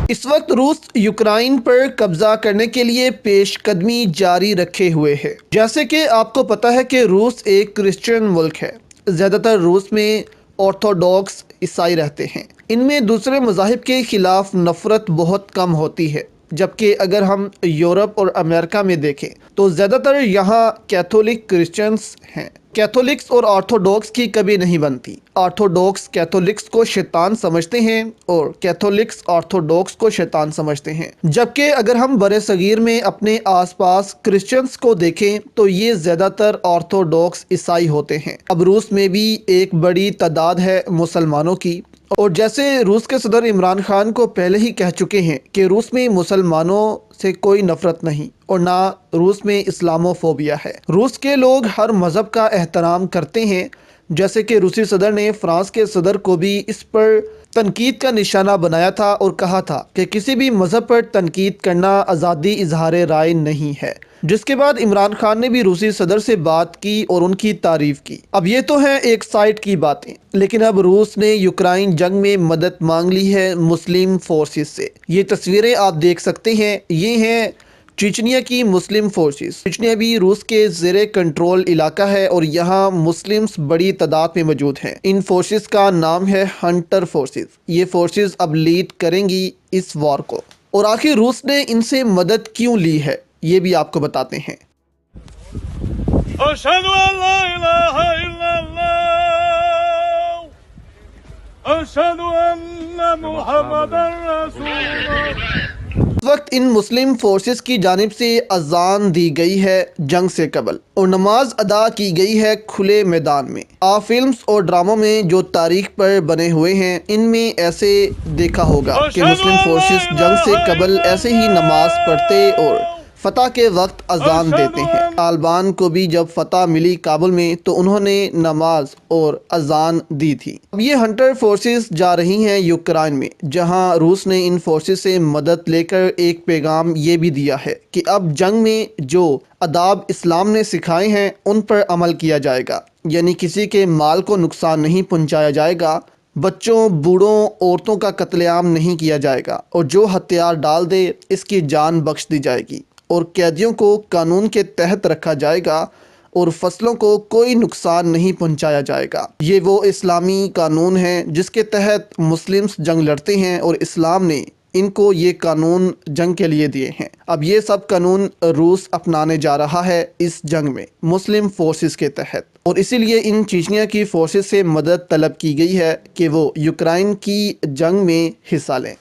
اس وقت روس یوکرائن پر قبضہ کرنے کے لیے پیش قدمی جاری رکھے ہوئے ہے۔ جیسے کہ آپ کو پتہ ہے کہ روس ایک کرسچن ملک ہے۔ زیادہ تر روس میں آرتھوڈاکس عیسائی رہتے ہیں۔ ان میں دوسرے مذاہب کے خلاف نفرت بہت کم ہوتی ہے، جبکہ اگر ہم یورپ اور امریکہ میں دیکھیں تو زیادہ تر یہاں کیتھولک کرسچنز ہیں۔ کیتھولکس اور آرتھوڈاکس کی کبھی نہیں بنتی۔ آرتھوڈاکس کیتھولکس کو شیطان سمجھتے ہیں اور کیتھولکس آرتھوڈاکس کو شیطان سمجھتے ہیں۔ جبکہ اگر ہم برِ صغیر میں اپنے آس پاس کرسچنز کو دیکھیں تو یہ زیادہ تر آرتھوڈاکس عیسائی ہوتے ہیں۔ اب روس میں بھی ایک بڑی تعداد ہے مسلمانوں کی، اور جیسے روس کے صدر عمران خان کو پہلے ہی کہہ چکے ہیں کہ روس میں مسلمانوں سے کوئی نفرت نہیں اور نہ روس میں اسلاموفوبیا ہے۔ روس کے لوگ ہر مذہب کا احترام کرتے ہیں، جیسے کہ روسی صدر نے فرانس کے صدر کو بھی اس پر تنقید کا نشانہ بنایا تھا اور کہا تھا کہ کسی بھی مذہب پر تنقید کرنا آزادی اظہار رائے نہیں ہے، جس کے بعد عمران خان نے بھی روسی صدر سے بات کی اور ان کی تعریف کی۔ اب یہ تو ہیں ایک سائٹ کی باتیں، لیکن اب روس نے یوکرائن جنگ میں مدد مانگ لی ہے مسلم فورسز سے۔ یہ تصویریں آپ دیکھ سکتے ہیں، یہ ہیں چیچنیا کی مسلم فورسز۔ چیچنیا بھی روس کے زیر کنٹرول علاقہ ہے اور یہاں مسلمز بڑی تعداد میں موجود ہیں۔ ان فورسز کا نام ہے ہنٹر فورسز۔ یہ فورسز اب لیڈ کریں گی اس وار کو۔ اور آخر روس نے ان سے مدد کیوں لی ہے، یہ بھی آپ کو بتاتے ہیں۔ أشهد أن لا إله إلا الله أشهد أن محمدا رسول الله۔ اس وقت ان مسلم فورسز کی جانب سے اذان دی گئی ہے جنگ سے قبل، اور نماز ادا کی گئی ہے کھلے میدان میں۔ آپ فلمز اور ڈراموں میں جو تاریخ پر بنے ہوئے ہیں ان میں ایسے دیکھا ہوگا کہ مسلم فورسز جنگ سے قبل ایسے ہی نماز پڑھتے اور فتح کے وقت اذان دیتے ہیں۔ طالبان کو بھی جب فتح ملی کابل میں تو انہوں نے نماز اور اذان دی تھی۔ اب یہ ہنٹر فورسز جا رہی ہیں یوکرائن میں، جہاں روس نے ان فورسز سے مدد لے کر ایک پیغام یہ بھی دیا ہے کہ اب جنگ میں جو آداب اسلام نے سکھائے ہیں ان پر عمل کیا جائے گا، یعنی کسی کے مال کو نقصان نہیں پہنچایا جائے گا، بچوں، بوڑھوں، عورتوں کا قتل عام نہیں کیا جائے گا، اور جو ہتھیار ڈال دے اس کی جان بخش دی جائے گی، اور قیدیوں کو قانون کے تحت رکھا جائے گا، اور فصلوں کو کوئی نقصان نہیں پہنچایا جائے گا۔ یہ وہ اسلامی قانون ہیں جس کے تحت مسلمز جنگ لڑتے ہیں، اور اسلام نے ان کو یہ قانون جنگ کے لیے دیے ہیں۔ اب یہ سب قانون روس اپنانے جا رہا ہے اس جنگ میں مسلم فورسز کے تحت، اور اسی لیے ان چیچنیا کی فورسز سے مدد طلب کی گئی ہے کہ وہ یوکرائن کی جنگ میں حصہ لیں۔